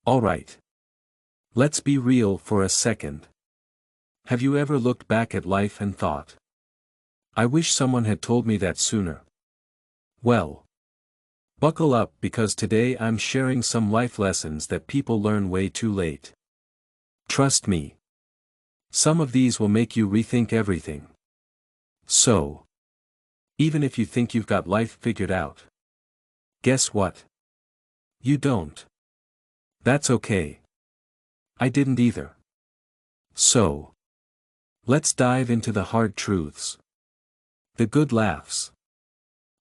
Alright. Let's be real for a second. Have you ever looked back at life and thought, I wish someone had told me that sooner? Well, buckle up because today I'm sharing some life lessons that people learn way too late. Trust me. Some of these will make you rethink everything. So, even if you think you've got life figured out, guess what? You don't. That's okay. I didn't either. So, let's dive into the hard truths. The good laughs.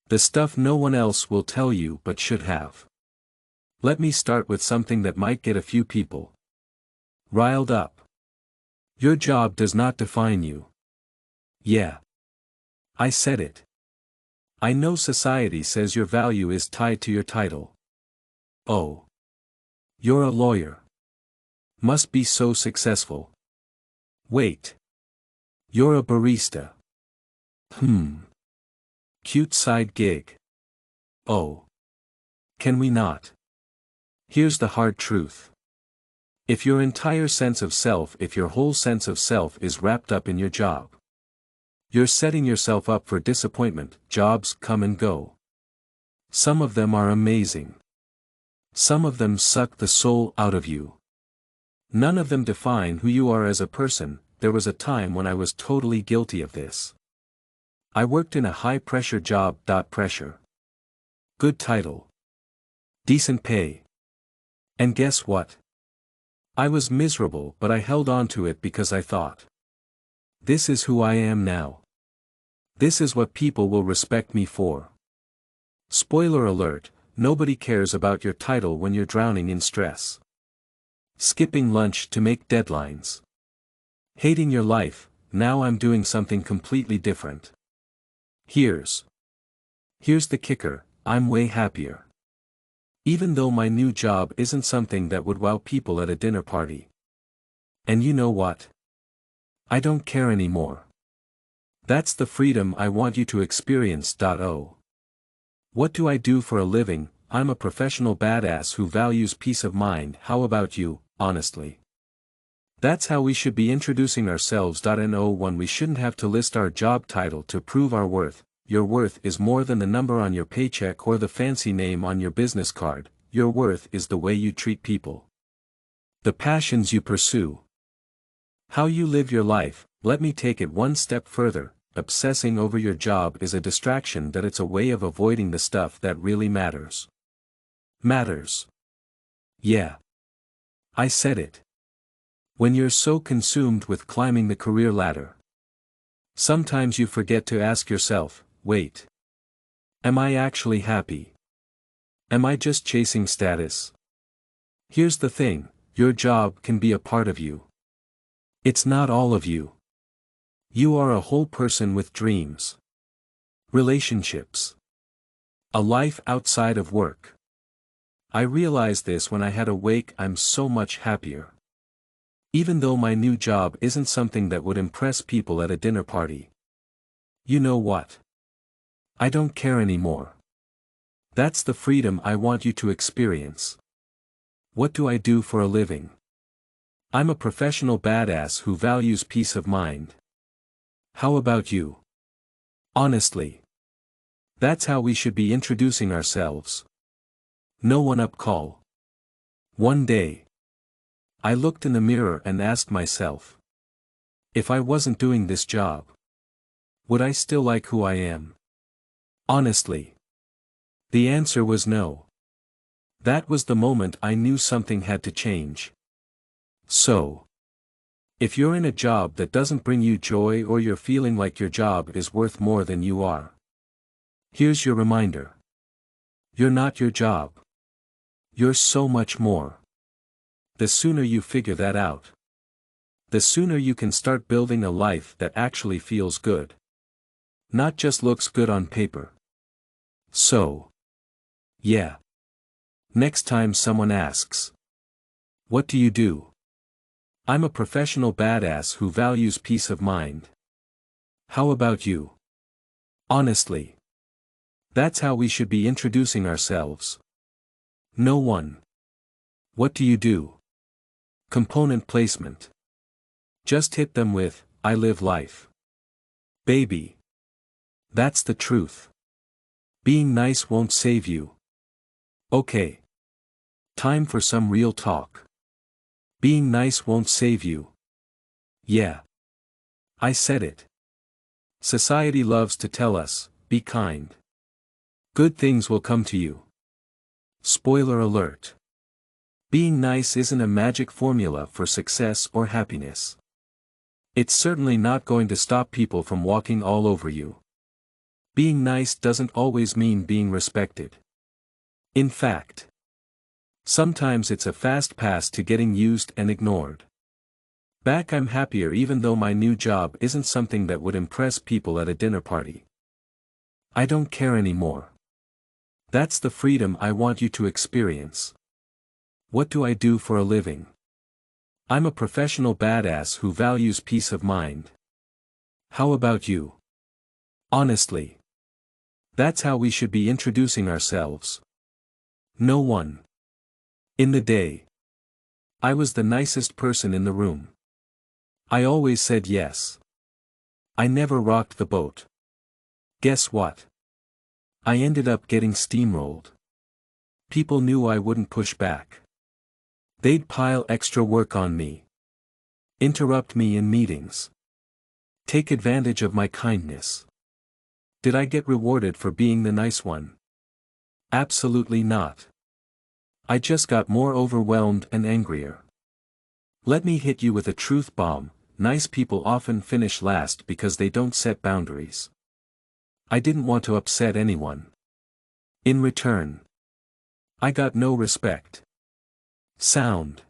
The stuff no one else will tell you but should have. Let me start with something that might get a few people riled up. Your job does not define you. Yeah. I said it. I know society says your value is tied to your title. Oh. You're a lawyer. Must be so successful. Wait. You're a barista. Cute side gig. Oh. Can we not? Here's the hard truth. If your whole sense of self is wrapped up in your job, you're setting yourself up for disappointment. Jobs come and go. Some of them are amazing. Some of them suck the soul out of you. None of them define who you are as a person. There was a time when I was totally guilty of this. I worked in a high-pressure job. Pressure. Good title. Decent pay. And guess what? I was miserable, but I held on to it because I thought, this is who I am now. This is what people will respect me for. Spoiler alert, nobody cares about your title when you're drowning in stress. Skipping lunch to make deadlines. Hating your life. Now I'm doing something completely different. Here's the kicker, I'm way happier. Even though my new job isn't something that would wow people at a dinner party. And you know what? I don't care anymore. That's the freedom I want you to experience. What do I do for a living? I'm a professional badass who values peace of mind. How about you, honestly? That's how we should be introducing ourselves. One, we shouldn't have to list our job title to prove our worth. Your worth is more than the number on your paycheck or the fancy name on your business card. Your worth is the way you treat people. The passions you pursue. How you live your life. Let me take it one step further. Obsessing over your job is a distraction. It's a way of avoiding the stuff that really matters. Matters. Yeah. I said it. When you're so consumed with climbing the career ladder, sometimes you forget to ask yourself, wait. Am I actually happy? Am I just chasing status? Here's the thing, your job can be a part of you. It's not all of you. You are a whole person with dreams. Relationships. A life outside of work. I realized this when I had a wake. I'm so much happier. Even though my new job isn't something that would impress people at a dinner party. You know what? I don't care anymore. That's the freedom I want you to experience. What do I do for a living? I'm a professional badass who values peace of mind. How about you? Honestly. That's how we should be introducing ourselves. No one-up call. One day, I looked in the mirror and asked myself, if I wasn't doing this job, would I still like who I am? Honestly. The answer was no. That was the moment I knew something had to change. So, if you're in a job that doesn't bring you joy or you're feeling like your job is worth more than you are, here's your reminder. You're not your job. You're so much more. The sooner you figure that out, the sooner you can start building a life that actually feels good. Not just looks good on paper. So, yeah. Next time someone asks, what do you do? I'm a professional badass who values peace of mind. How about you? Honestly. That's how we should be introducing ourselves. No one What do you do? Component placement. Just hit them with, I live life. Baby. That's the truth. Being nice won't save you. Okay. Time for some real talk. Being nice won't save you. Yeah. I said it. Society loves to tell us, be kind. Good things will come to you. Spoiler alert. Being nice isn't a magic formula for success or happiness. It's certainly not going to stop people from walking all over you. Being nice doesn't always mean being respected. In fact, sometimes it's a fast pass to getting used and ignored. Back I'm happier even though my new job isn't something that would impress people at a dinner party. I don't care anymore. That's the freedom I want you to experience. What do I do for a living? I'm a professional badass who values peace of mind. How about you? Honestly. That's how we should be introducing ourselves. No one. In the day. I was the nicest person in the room. I always said yes. I never rocked the boat. Guess what? I ended up getting steamrolled. People knew I wouldn't push back. They'd pile extra work on me. Interrupt me in meetings. Take advantage of my kindness. Did I get rewarded for being the nice one? Absolutely not. I just got more overwhelmed and angrier. Let me hit you with a truth bomb. Nice people often finish last because they don't set boundaries. I didn't want to upset anyone. In return, I got no respect. Sound.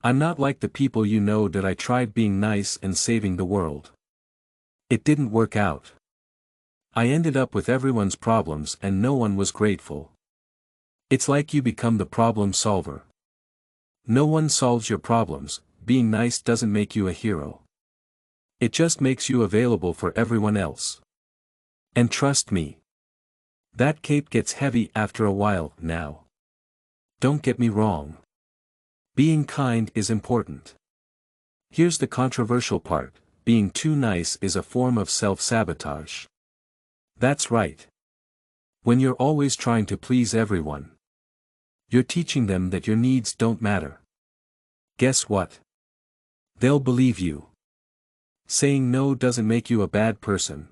I'm not like the people you know that I tried being nice and saving the world. It didn't work out. I ended up with everyone's problems and no one was grateful. It's like you become the problem solver. No one solves your problems. Being nice doesn't make you a hero. It just makes you available for everyone else. And trust me, that cape gets heavy after a while now. Don't get me wrong. Being kind is important. Here's the controversial part, being too nice is a form of self-sabotage. That's right. When you're always trying to please everyone, you're teaching them that your needs don't matter. Guess what? They'll believe you. Saying no doesn't make you a bad person.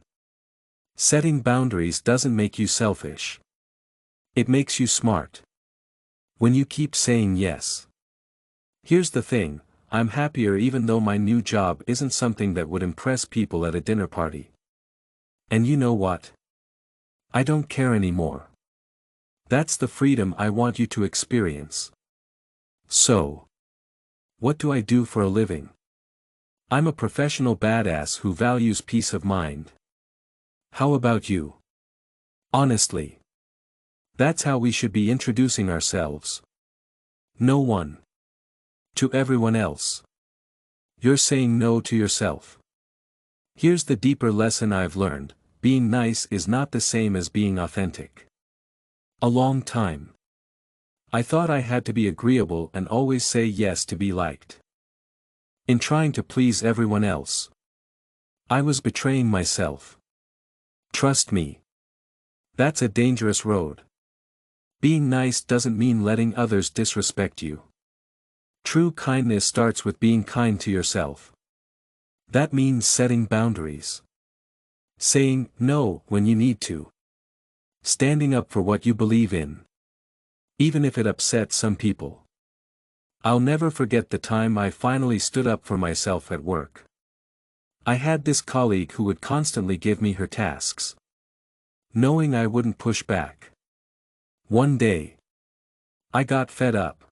Setting boundaries doesn't make you selfish. It makes you smart. When you keep saying yes. Here's the thing, I'm happier even though my new job isn't something that would impress people at a dinner party. And you know what? I don't care anymore. That's the freedom I want you to experience. So, what do I do for a living? I'm a professional badass who values peace of mind. How about you? Honestly. That's how we should be introducing ourselves. No one. To everyone else. You're saying no to yourself. Here's the deeper lesson I've learned, being nice is not the same as being authentic. A long time. I thought I had to be agreeable and always say yes to be liked. In trying to please everyone else, I was betraying myself. Trust me. That's a dangerous road. Being nice doesn't mean letting others disrespect you. True kindness starts with being kind to yourself. That means setting boundaries. Saying no when you need to. Standing up for what you believe in. Even if it upsets some people. I'll never forget the time I finally stood up for myself at work. I had this colleague who would constantly give me her tasks, knowing I wouldn't push back. One day, I got fed up.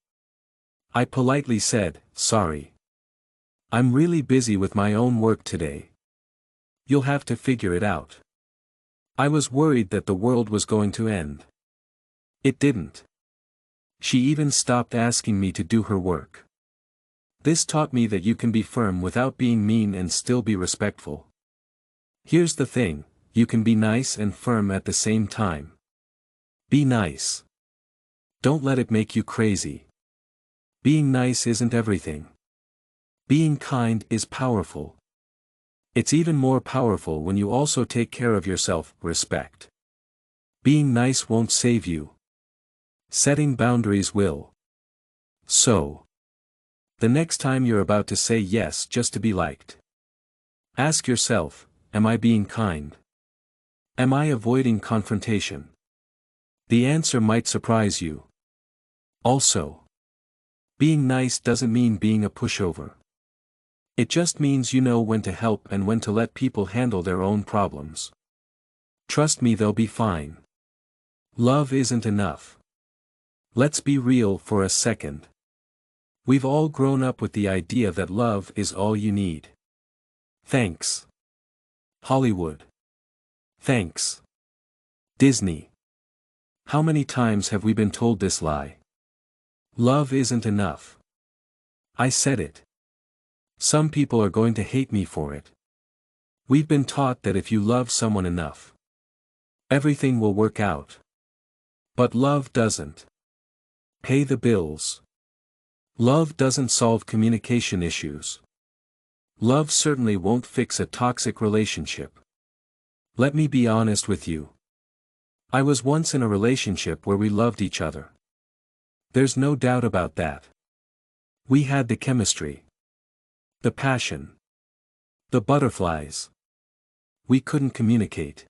I politely said, "Sorry. I'm really busy with my own work today. You'll have to figure it out." I was worried that the world was going to end. It didn't. She even stopped asking me to do her work. This taught me that you can be firm without being mean and still be respectful. Here's the thing, you can be nice and firm at the same time. Be nice. Don't let it make you crazy. Being nice isn't everything. Being kind is powerful. It's even more powerful when you also take care of yourself. Respect. Being nice won't save you. Setting boundaries will. So, the next time you're about to say yes just to be liked, ask yourself, am I being kind? Am I avoiding confrontation? The answer might surprise you. Also, being nice doesn't mean being a pushover. It just means you know when to help and when to let people handle their own problems. Trust me, they'll be fine. Love isn't enough. Let's be real for a second. We've all grown up with the idea that love is all you need. Thanks, Hollywood. Thanks, Disney. How many times have we been told this lie? Love isn't enough. I said it. Some people are going to hate me for it. We've been taught that if you love someone enough, everything will work out. But love doesn't pay the bills. Love doesn't solve communication issues. Love certainly won't fix a toxic relationship. Let me be honest with you. I was once in a relationship where we loved each other. There's no doubt about that. We had the chemistry, the passion, the butterflies. We couldn't communicate.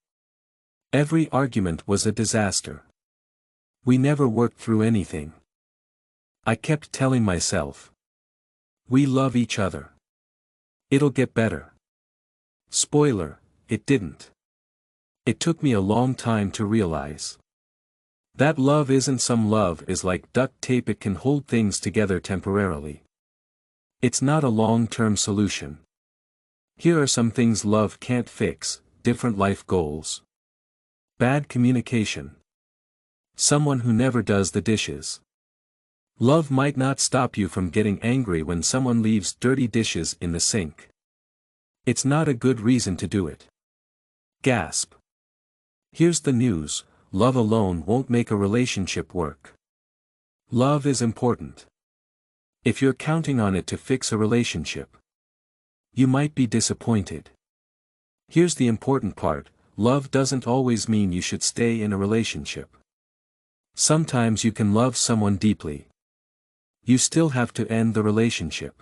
Every argument was a disaster. We never worked through anything. I kept telling myself, we love each other. It'll get better. Spoiler, it didn't. It took me a long time to realize that love isn't some love is like duct tape, it can hold things together temporarily. It's not a long-term solution. Here are some things love can't fix: different life goals, bad communication, someone who never does the dishes. Love might not stop you from getting angry when someone leaves dirty dishes in the sink. It's not a good reason to do it. Gasp. Here's the news: love alone won't make a relationship work. Love is important. If you're counting on it to fix a relationship, you might be disappointed. Here's the important part: love doesn't always mean you should stay in a relationship. Sometimes you can love someone deeply. You still have to end the relationship.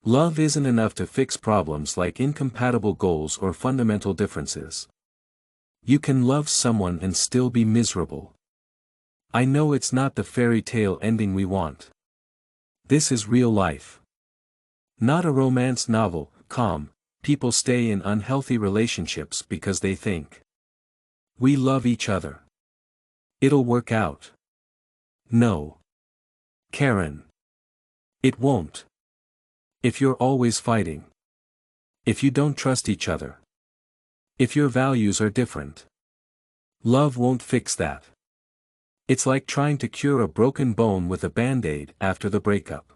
Love isn't enough to fix problems like incompatible goals or fundamental differences. You can love someone and still be miserable. I know it's not the fairy tale ending we want. This is real life. Not a romance novel. People stay in unhealthy relationships because they think, we love each other, it'll work out. No, Karen. It won't. If you're always fighting, if you don't trust each other, if your values are different, love won't fix that. It's like trying to cure a broken bone with a band-aid after the breakup.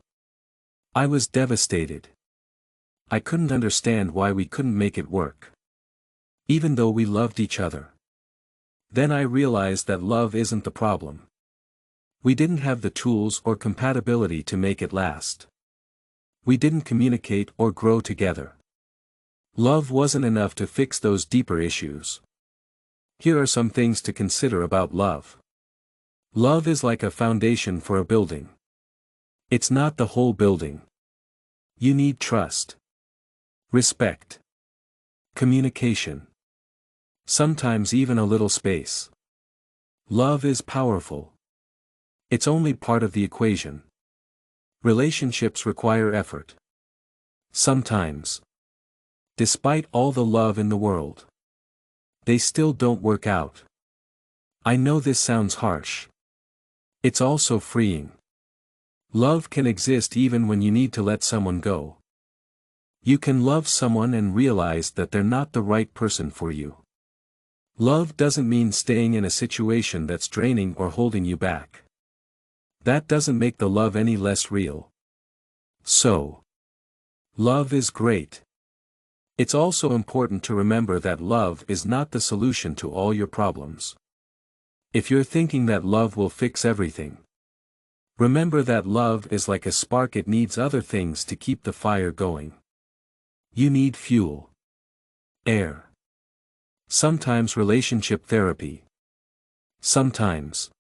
I was devastated. I couldn't understand why we couldn't make it work, even though we loved each other. Then I realized that love isn't the problem. We didn't have the tools or compatibility to make it last. We didn't communicate or grow together. Love wasn't enough to fix those deeper issues. Here are some things to consider about love. Love is like a foundation for a building. It's not the whole building. You need trust, respect, communication, sometimes even a little space. Love is powerful. It's only part of the equation. Relationships require effort. Sometimes, despite all the love in the world, they still don't work out. I know this sounds harsh. It's also freeing. Love can exist even when you need to let someone go. You can love someone and realize that they're not the right person for you. Love doesn't mean staying in a situation that's draining or holding you back. That doesn't make the love any less real. So, love is great. It's also important to remember that love is not the solution to all your problems. If you're thinking that love will fix everything, Remember that love is like a spark, it needs other things to keep the fire going. You need fuel. Air. Sometimes relationship therapy. Sometimes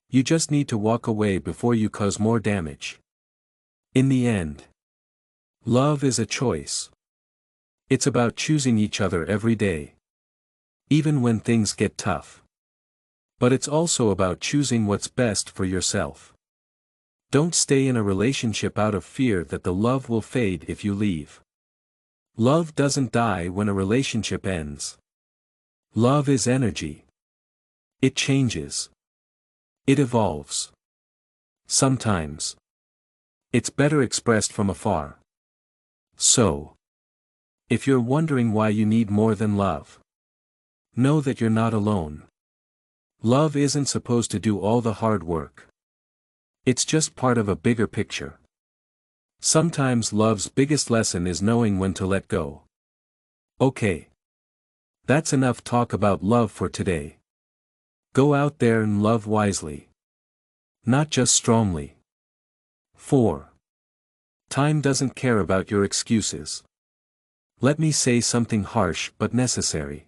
you just need to walk away before you cause more damage. In the end, love is a choice. It's about choosing each other every day, even when things get tough. But it's also about choosing what's best for yourself. Don't stay in a relationship out of fear that the love will fade if you leave. Love doesn't die when a relationship ends. Love is energy. It changes. It evolves. Sometimes it's better expressed from afar. So, if you're wondering why you need more than love, know that you're not alone. Love isn't supposed to do all the hard work. It's just part of a bigger picture. Sometimes love's biggest lesson is knowing when to let go. Okay. That's enough talk about love for today. Go out there and love wisely. Not just strongly. 4. Time doesn't care about your excuses. Let me say something harsh but necessary.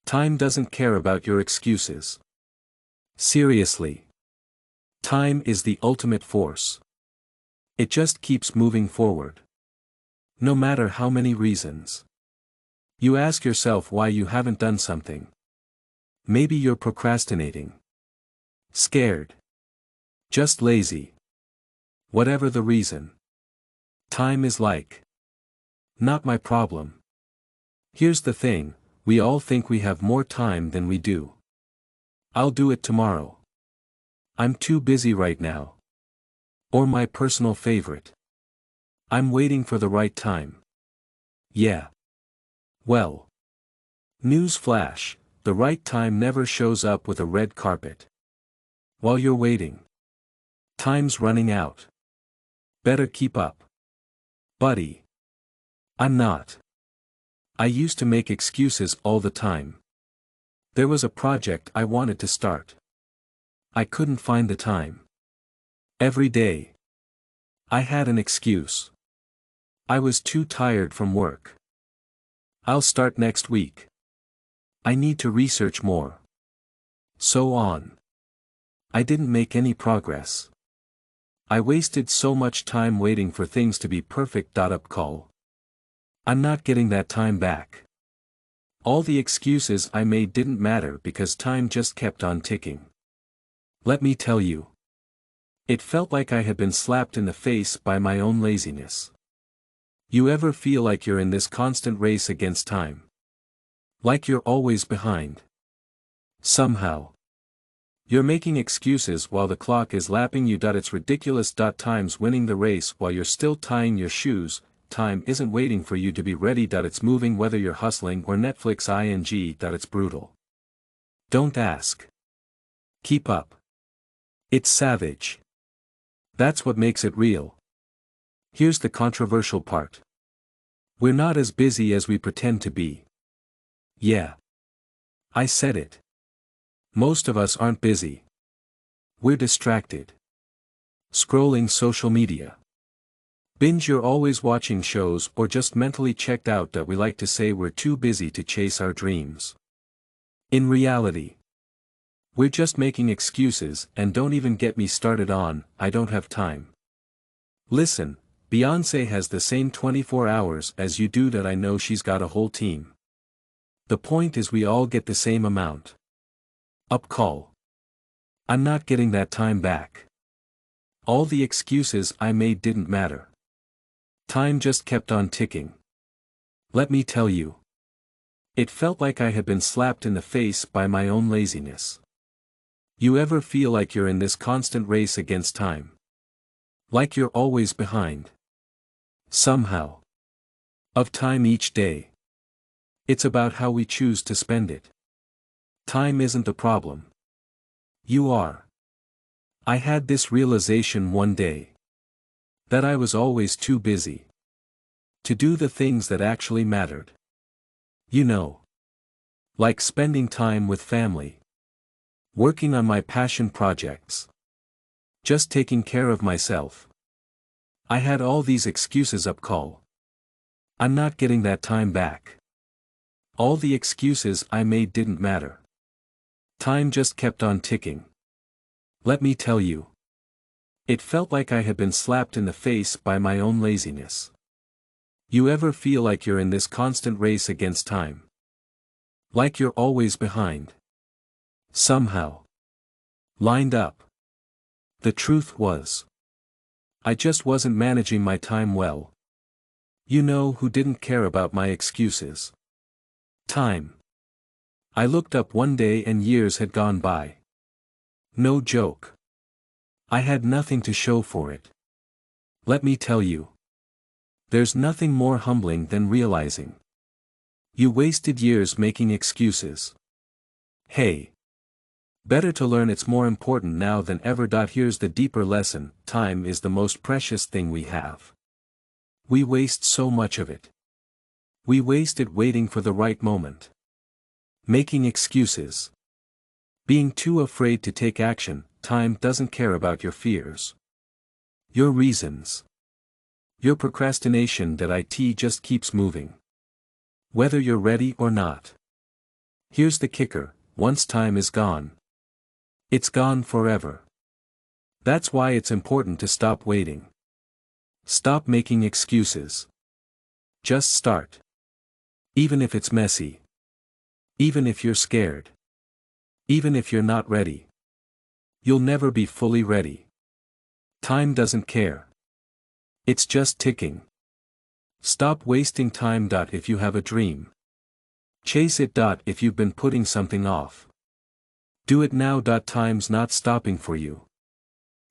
Time doesn't care about your excuses. Seriously. Time is the ultimate force. It just keeps moving forward. No matter how many reasons. You ask yourself why you haven't done something. Maybe you're procrastinating. Scared. Just lazy. Whatever the reason. Time is like. Not my problem. Here's the thing, we all think we have more time than we do. I'll do it tomorrow. I'm too busy right now. Or my personal favorite. I'm waiting for the right time. Yeah. Well. News flash, the right time never shows up with a red carpet. While you're waiting. Time's running out. Better keep up. Buddy. I'm not. I used to make excuses all the time. There was a project I wanted to start. I couldn't find the time. Every day. I had an excuse. I was too tired from work. I'll start next week. I need to research more. So on. I didn't make any progress. I wasted so much time waiting for things to be perfect. Up call. I'm not getting that time back. All the excuses I made didn't matter because time just kept on ticking. Let me tell you. It felt like I had been slapped in the face by my own laziness. You ever feel like you're in this constant race against time? Like you're always behind? Somehow. You're making excuses while the clock is lapping you. It's ridiculous. Time's winning the race while you're still tying your shoes. Time isn't waiting for you to be ready. It's moving whether you're hustling or Netflix ing. It's brutal. Don't ask. Keep up. It's savage. That's what makes it real. Here's the controversial part. We're not as busy as we pretend to be. Yeah. I said it. Most of us aren't busy. We're distracted. Scrolling social media. Binge, you're always watching shows or just mentally checked out. We like to say we're too busy to chase our dreams. In reality, we're just making excuses, and don't even get me started on, I don't have time. Listen, Beyoncé has the same 24 hours as you do. I know she's got a whole team. The point is we all get the same amount. Up call. I'm not getting that time back. All the excuses I made didn't matter. Time just kept on ticking. Let me tell you. It felt like I had been slapped in the face by my own laziness. You ever feel like you're in this constant race against time? Like you're always behind? Somehow. Of time each day. It's about how we choose to spend it. Time isn't the problem. You are. I had this realization one day. That I was always too busy. To do the things that actually mattered. You know. Like spending time with family. Working on my passion projects. Just taking care of myself. I had all these excuses up call. I'm not getting that time back. All the excuses I made didn't matter. Time just kept on ticking. Let me tell you. It felt like I had been slapped in the face by my own laziness. You ever feel like you're in this constant race against time? Like you're always behind? Somehow. Lined up. The truth was, I just wasn't managing my time well. You know who didn't care about my excuses? Time. I looked up one day and years had gone by. No joke. I had nothing to show for it. Let me tell you. There's nothing more humbling than realizing you wasted years making excuses. Hey. Better to learn it's more important now than ever. Here's the deeper lesson: time is the most precious thing we have. We waste so much of it. We waste it waiting for the right moment. Making excuses. Being too afraid to take action. Time doesn't care about your fears. Your reasons. Your procrastination. It just keeps moving. Whether you're ready or not. Here's the kicker: once time is gone, it's gone forever. That's why it's important to stop waiting. Stop making excuses. Just start. Even if it's messy. Even if you're scared. Even if you're not ready. You'll never be fully ready. Time doesn't care. It's just ticking. Stop wasting time. If you have a dream, chase it. If you've been putting something off, do it now. Time's not stopping for you.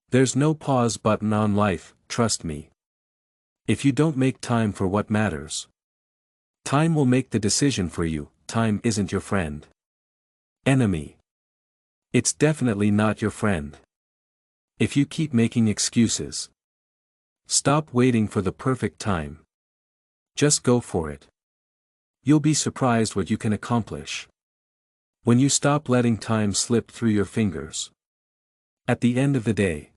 There's no pause button on life, trust me. If you don't make time for what matters, time will make the decision for you. Time isn't your friend. Enemy. It's definitely not your friend. If you keep making excuses, stop waiting for the perfect time. Just go for it. You'll be surprised what you can accomplish when you stop letting time slip through your fingers. At the end of the day,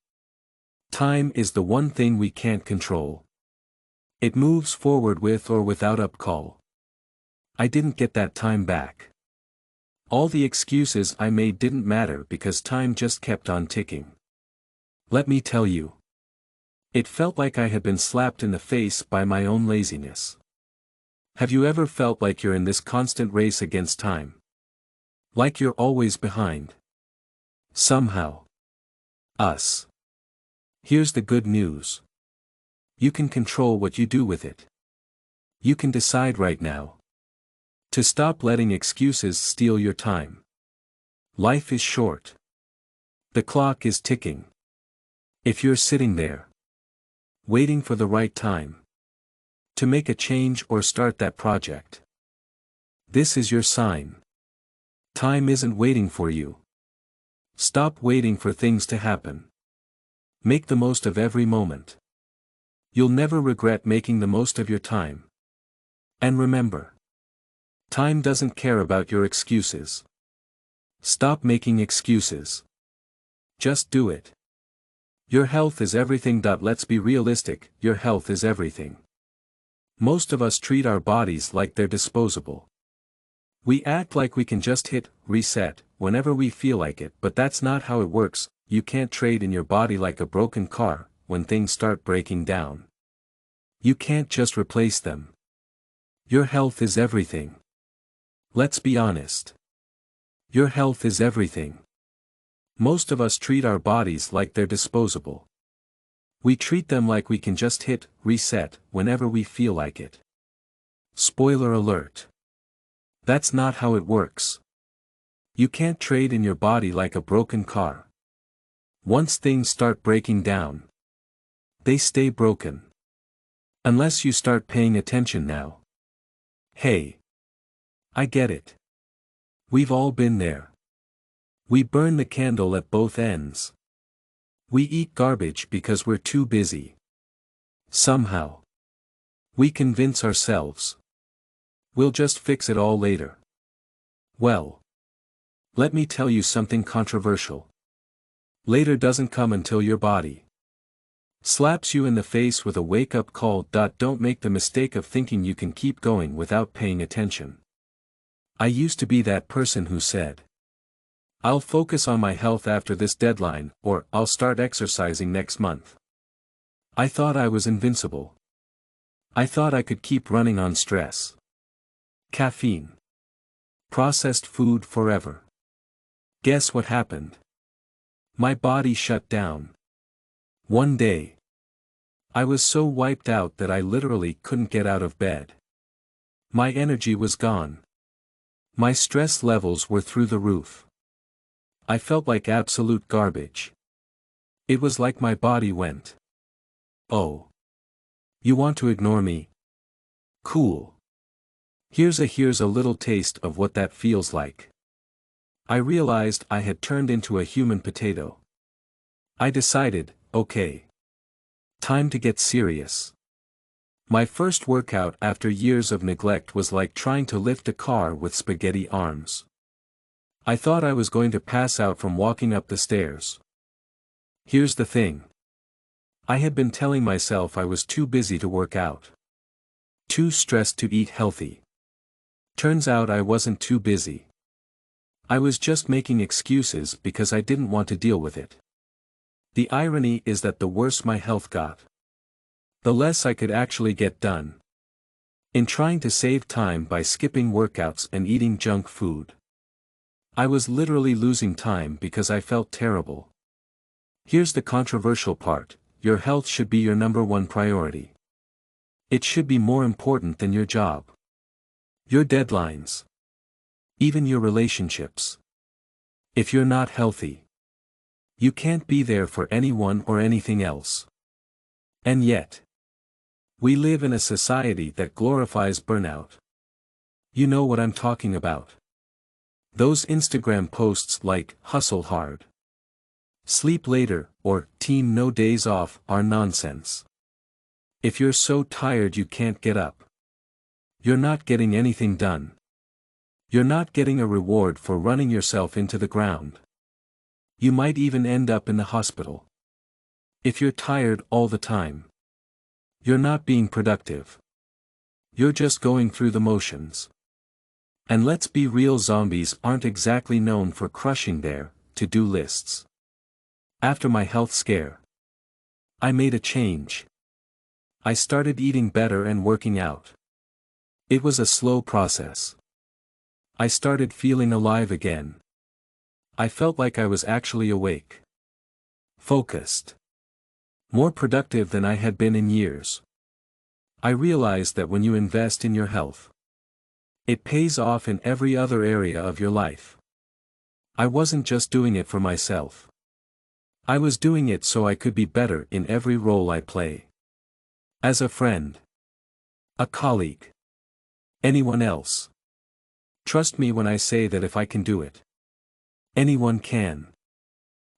time is the one thing we can't control. It moves forward with or without up call. I didn't get that time back. All the excuses I made didn't matter because time just kept on ticking. Let me tell you. It felt like I had been slapped in the face by my own laziness. Have you ever felt like you're in this constant race against time? Like you're always behind? Somehow. Us. Here's the good news. You can control what you do with it. You can decide right now to stop letting excuses steal your time. Life is short. The clock is ticking. If you're sitting there, waiting for the right time to make a change or start that project, this is your sign. Time isn't waiting for you. Stop waiting for things to happen. Make the most of every moment. You'll never regret making the most of your time. And remember, time doesn't care about your excuses. Stop making excuses. Just do it. Your health is everything. Let's be realistic, your health is everything. Most of us treat our bodies like they're disposable. We act like we can just hit reset whenever we feel like it, but that's not how it works. You can't trade in your body like a broken car. When things start breaking down, you can't just replace them. Your health is everything. Let's be honest. Your health is everything. Most of us treat our bodies like they're disposable. We treat them like we can just hit reset whenever we feel like it. Spoiler alert. That's not how it works. You can't trade in your body like a broken car. Once things start breaking down, they stay broken. Unless you start paying attention now. Hey. I get it. We've all been there. We burn the candle at both ends. We eat garbage because we're too busy. Somehow. We convince ourselves we'll just fix it all later. Well. Let me tell you something controversial. Later doesn't come until your body slaps you in the face with a wake-up call. Don't make the mistake of thinking you can keep going without paying attention. I used to be that person who said, "I'll focus on my health after this deadline," or "I'll start exercising next month." I thought I was invincible. I thought I could keep running on stress, caffeine, processed food forever. Guess what happened? My body shut down. One day, I was so wiped out that I literally couldn't get out of bed. My energy was gone. My stress levels were through the roof. I felt like absolute garbage. It was like my body went, "Oh. You want to ignore me? Cool. Here's a little taste of what that feels like." I realized I had turned into a human potato. I decided, okay. Time to get serious. My first workout after years of neglect was like trying to lift a car with spaghetti arms. I thought I was going to pass out from walking up the stairs. Here's the thing. I had been telling myself I was too busy to work out. Too stressed to eat healthy. Turns out I wasn't too busy. I was just making excuses because I didn't want to deal with it. The irony is that the worse my health got, the less I could actually get done. In trying to save time by skipping workouts and eating junk food, I was literally losing time because I felt terrible. Here's the controversial part: your health should be your number one priority. It should be more important than your job, your deadlines, even your relationships. If you're not healthy, you can't be there for anyone or anything else. And yet, we live in a society that glorifies burnout. You know what I'm talking about. Those Instagram posts like "hustle hard, sleep later," or "team no days off" are nonsense. If you're so tired you can't get up, you're not getting anything done. You're not getting a reward for running yourself into the ground. You might even end up in the hospital. If you're tired all the time, you're not being productive. You're just going through the motions. And let's be real, zombies aren't exactly known for crushing their to-do lists. After my health scare, I made a change. I started eating better and working out. It was a slow process. I started feeling alive again. I felt like I was actually awake, focused, more productive than I had been in years. I realized that when you invest in your health, it pays off in every other area of your life. I wasn't just doing it for myself. I was doing it so I could be better in every role I play. As a friend, a colleague, anyone else. Trust me when I say that if I can do it, anyone can.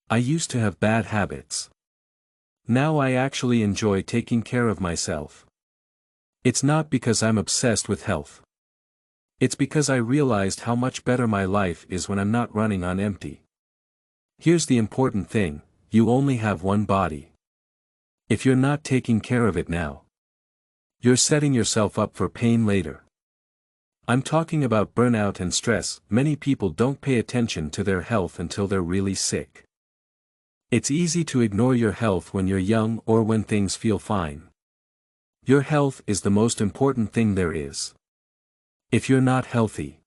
I used to have bad habits. Now I actually enjoy taking care of myself. It's not because I'm obsessed with health. It's because I realized how much better my life is when I'm not running on empty. Here's the important thing: you only have one body. If you're not taking care of it now, you're setting yourself up for pain later. I'm talking about burnout and stress. Many people don't pay attention to their health until they're really sick. It's easy to ignore your health when you're young or when things feel fine. Your health is the most important thing there is. If you're not healthy,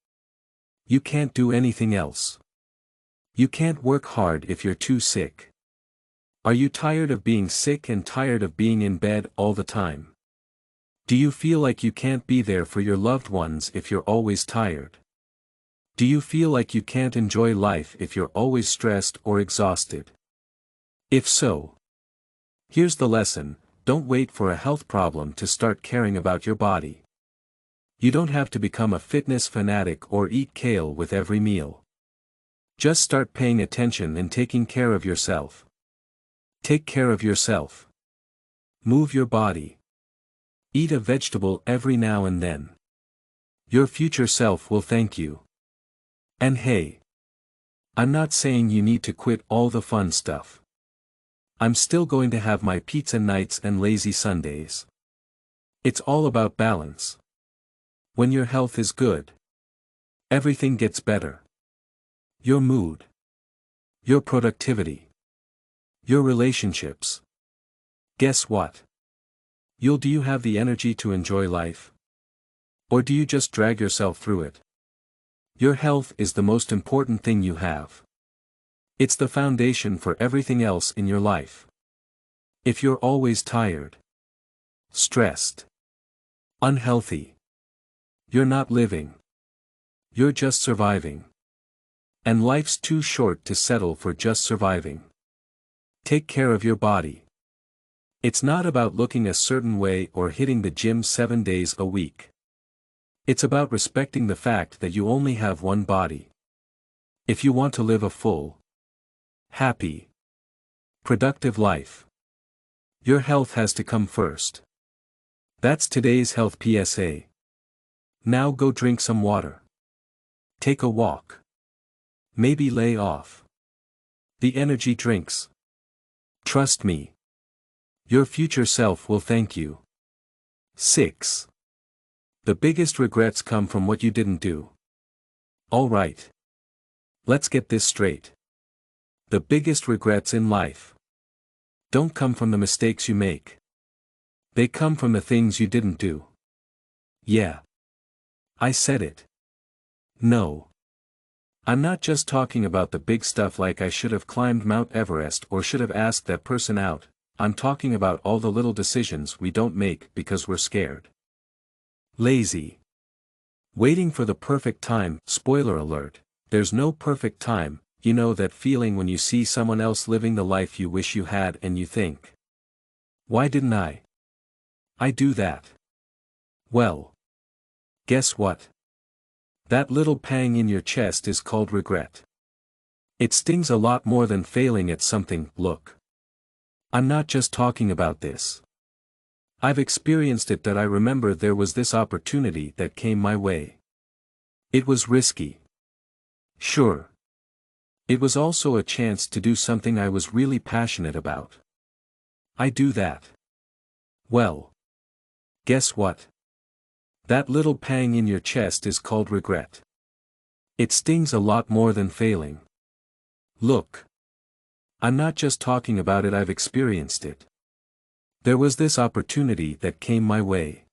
you can't do anything else. You can't work hard if you're too sick. Are you tired of being sick and tired of being in bed all the time? Do you feel like you can't be there for your loved ones if you're always tired? Do you feel like you can't enjoy life if you're always stressed or exhausted? If so, here's the lesson: don't wait for a health problem to start caring about your body. You don't have to become a fitness fanatic or eat kale with every meal. Just start paying attention and taking care of yourself. Take care of yourself. Move your body. Eat a vegetable every now and then. Your future self will thank you. And hey, I'm not saying you need to quit all the fun stuff. I'm still going to have my pizza nights and lazy Sundays. It's all about balance. When your health is good, everything gets better. Your mood, your productivity, your relationships. Guess what? Do you have the energy to enjoy life? Or do you just drag yourself through it? Your health is the most important thing you have. It's the foundation for everything else in your life. If you're always tired, stressed, unhealthy, you're not living. You're just surviving. And life's too short to settle for just surviving. Take care of your body. It's not about looking a certain way or hitting the gym 7 days a week. It's about respecting the fact that you only have one body. If you want to live a full, happy, productive life, your health has to come first. That's today's health PSA. Now go drink some water. Take a walk. Maybe lay off the energy drinks. Trust me. Your future self will thank you. 6. The biggest regrets come from what you didn't do. Alright. Let's get this straight. The biggest regrets in life don't come from the mistakes you make. They come from the things you didn't do. Yeah. I said it. No. I'm not just talking about the big stuff like I should have climbed Mount Everest or should have asked that person out. I'm talking about all the little decisions we don't make because we're scared. Lazy. Waiting for the perfect time. Spoiler alert, there's no perfect time. You know that feeling when you see someone else living the life you wish you had and you think, why didn't I do that? Well, guess what? That little pang in your chest is called regret. It stings a lot more than failing at something. Look. I'm not just talking about this. I've experienced it. That I remember there was this opportunity that came my way. It was risky. Sure. It was also a chance to do something I was really passionate about. I do that. Well. Guess what? That little pang in your chest is called regret. It stings a lot more than failing. Look. I'm not just talking about it, I've experienced it. There was this opportunity that came my way.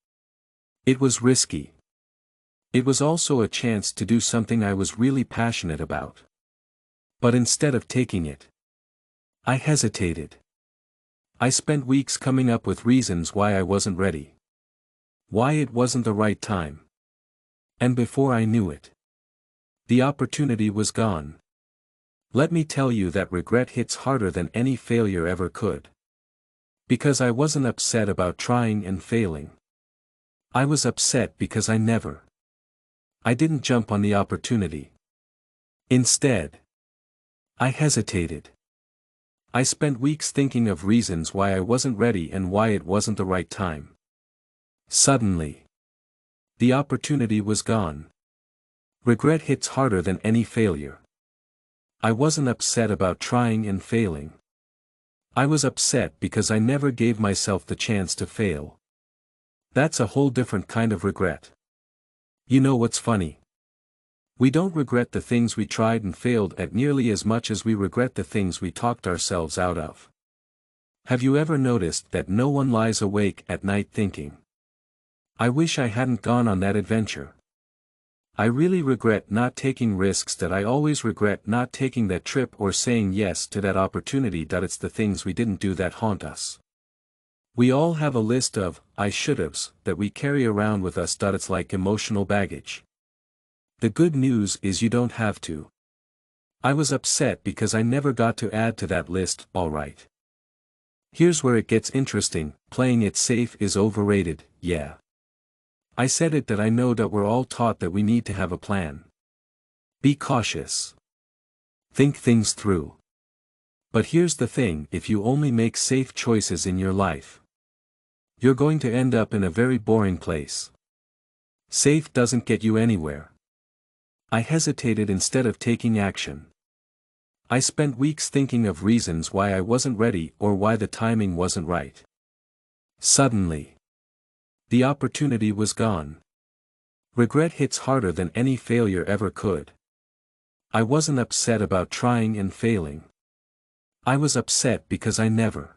It was risky. It was also a chance to do something I was really passionate about. But instead of taking it, I hesitated. I spent weeks coming up with reasons why I wasn't ready. Why it wasn't the right time. And before I knew it, the opportunity was gone. Let me tell you that regret hits harder than any failure ever could. Because I wasn't upset about trying and failing. I was upset because I didn't jump on the opportunity. Instead, I hesitated. I spent weeks thinking of reasons why I wasn't ready and why it wasn't the right time. Suddenly, the opportunity was gone. Regret hits harder than any failure. I wasn't upset about trying and failing. I was upset because I never gave myself the chance to fail. That's a whole different kind of regret. You know what's funny? We don't regret the things we tried and failed at nearly as much as we regret the things we talked ourselves out of. Have you ever noticed that no one lies awake at night thinking, I wish I hadn't gone on that adventure? I really regret not taking risks. That I always regret not taking that trip or saying yes to that opportunity. That it's the things we didn't do that haunt us. We all have a list of I should'ves that we carry around with us. It's like emotional baggage. The good news is you don't have to. I was upset because I never got to add to that list. Alright. Here's where it gets interesting. Playing it safe is overrated. Yeah. I said it. That I know that we're all taught that we need to have a plan. Be cautious. Think things through. But here's the thing, if you only make safe choices in your life, you're going to end up in a very boring place. Safe doesn't get you anywhere. I hesitated instead of taking action. I spent weeks thinking of reasons why I wasn't ready or why the timing wasn't right. Suddenly, the opportunity was gone. Regret hits harder than any failure ever could. I wasn't upset about trying and failing. I was upset because I never.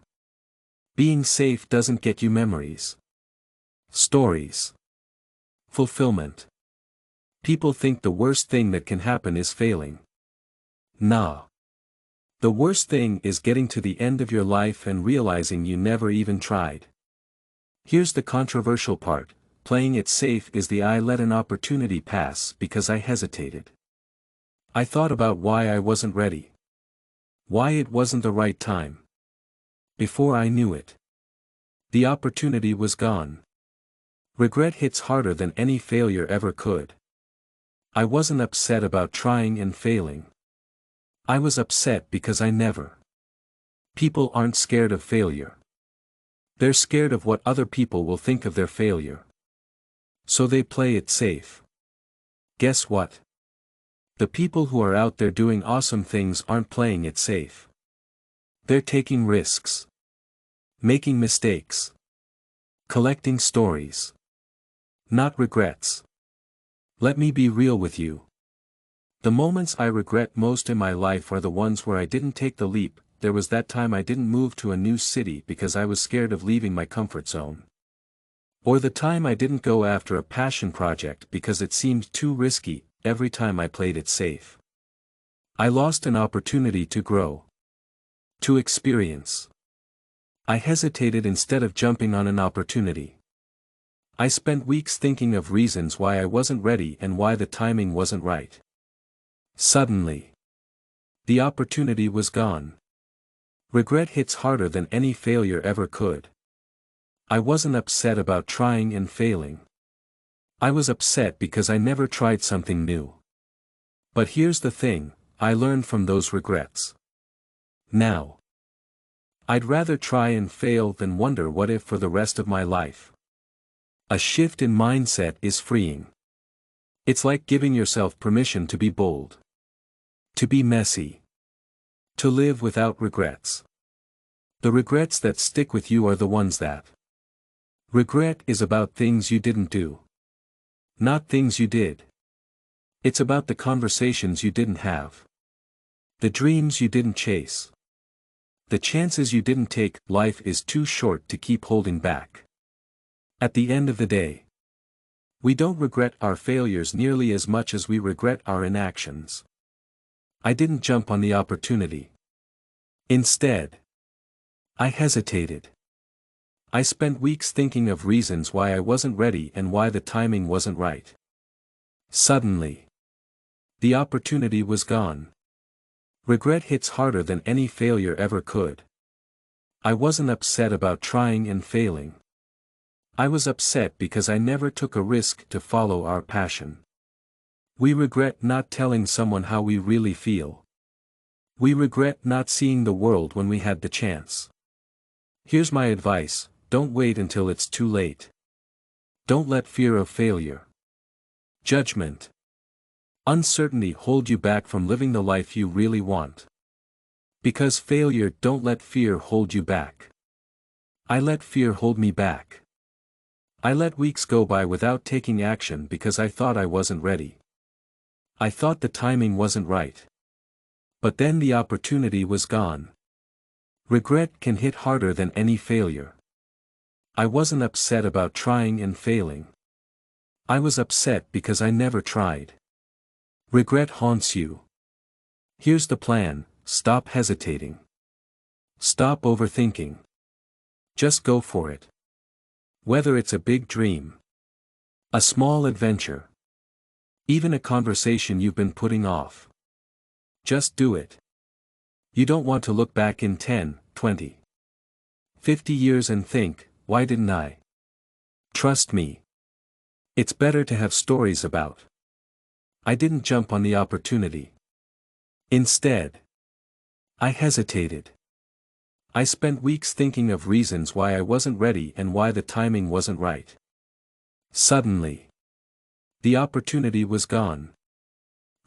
Being safe doesn't get you memories, stories, fulfillment. People think the worst thing that can happen is failing. Nah. The worst thing is getting to the end of your life and realizing you never even tried. Here's the controversial part: playing it safe is the I let an opportunity pass because I hesitated. I thought about why I wasn't ready. Why it wasn't the right time. Before I knew it, the opportunity was gone. Regret hits harder than any failure ever could. I wasn't upset about trying and failing. I was upset because I never. People aren't scared of failure. They're scared of what other people will think of their failure. So they play it safe. Guess what? The people who are out there doing awesome things aren't playing it safe. They're taking risks. Making mistakes. Collecting stories. Not regrets. Let me be real with you. The moments I regret most in my life are the ones where I didn't take the leap. There was that time I didn't move to a new city because I was scared of leaving my comfort zone. Or the time I didn't go after a passion project because it seemed too risky. Every time I played it safe, I lost an opportunity to grow. To experience. I hesitated instead of jumping on an opportunity. I spent weeks thinking of reasons why I wasn't ready and why the timing wasn't right. Suddenly, the opportunity was gone. Regret hits harder than any failure ever could. I wasn't upset about trying and failing. I was upset because I never tried something new. But here's the thing, I learned from those regrets. Now, I'd rather try and fail than wonder what if for the rest of my life. A shift in mindset is freeing. It's like giving yourself permission to be bold. To be messy. To live without regrets. The regrets that stick with you are the ones that. Regret is about things you didn't do. Not things you did. It's about the conversations you didn't have. The dreams you didn't chase. The chances you didn't take. Life is too short to keep holding back. At the end of the day, we don't regret our failures nearly as much as we regret our inactions. I didn't jump on the opportunity. Instead, I hesitated. I spent weeks thinking of reasons why I wasn't ready and why the timing wasn't right. Suddenly, the opportunity was gone. Regret hits harder than any failure ever could. I wasn't upset about trying and failing. I was upset because I never took a risk to follow our passion. We regret not telling someone how we really feel. We regret not seeing the world when we had the chance. Here's my advice: don't wait until it's too late. Don't let fear of failure, judgment, uncertainty hold you back from living the life you really want. Because failure, don't let fear hold you back. I let fear hold me back. I let weeks go by without taking action because I thought I wasn't ready. I thought the timing wasn't right. But then the opportunity was gone. Regret can hit harder than any failure. I wasn't upset about trying and failing. I was upset because I never tried. Regret haunts you. Here's the plan: stop hesitating. Stop overthinking. Just go for it. Whether it's a big dream, a small adventure, even a conversation you've been putting off. Just do it. You don't want to look back in 10, 20, 50 years and think, why didn't I? Trust me. It's better to have stories about. I didn't jump on the opportunity. Instead, I hesitated. I spent weeks thinking of reasons why I wasn't ready and why the timing wasn't right. Suddenly, the opportunity was gone.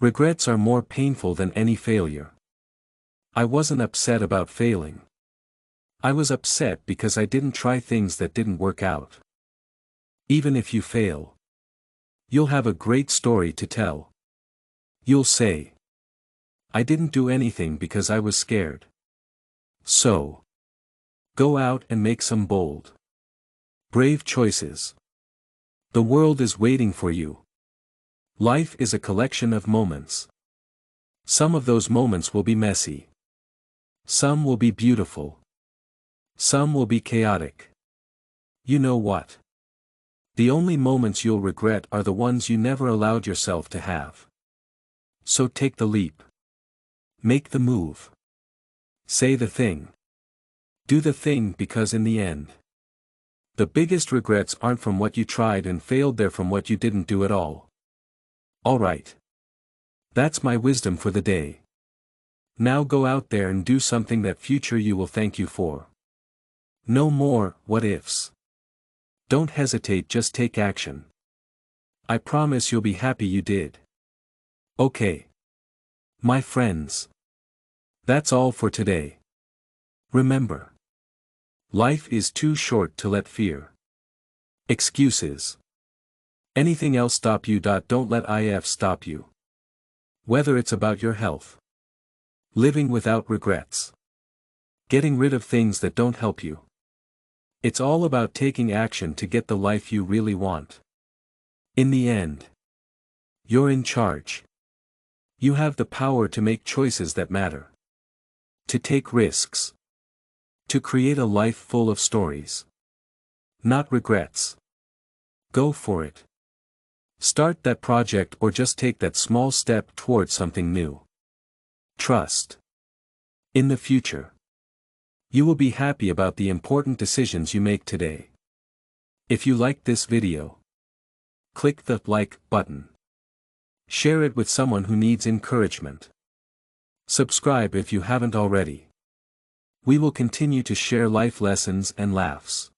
Regrets are more painful than any failure. I wasn't upset about failing. I was upset because I didn't try things that didn't work out. Even if you fail, you'll have a great story to tell. You'll say, I didn't do anything because I was scared. So, go out and make some bold, brave choices. The world is waiting for you. Life is a collection of moments. Some of those moments will be messy. Some will be beautiful. Some will be chaotic. You know what? The only moments you'll regret are the ones you never allowed yourself to have. So take the leap. Make the move. Say the thing. Do the thing, because in the end, the biggest regrets aren't from what you tried and failed, they're from what you didn't do at all. Alright. That's my wisdom for the day. Now go out there and do something that future you will thank you for. No more what ifs. Don't hesitate, just take action. I promise you'll be happy you did. Okay. My friends. That's all for today. Remember. Life is too short to let fear, excuses, anything else stop you. Don't let IF stop you. Whether it's about your health, living without regrets, getting rid of things that don't help you. It's all about taking action to get the life you really want. In the end, you're in charge. You have the power to make choices that matter, to take risks, to create a life full of stories, not regrets. Go for it. Start that project or just take that small step towards something new. Trust. In the future, you will be happy about the important decisions you make today. If you liked this video, click the like button. Share it with someone who needs encouragement. Subscribe if you haven't already. We will continue to share life lessons and laughs.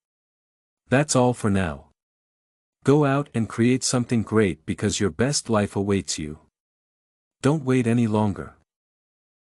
That's all for now. Go out and create something great, because your best life awaits you. Don't wait any longer.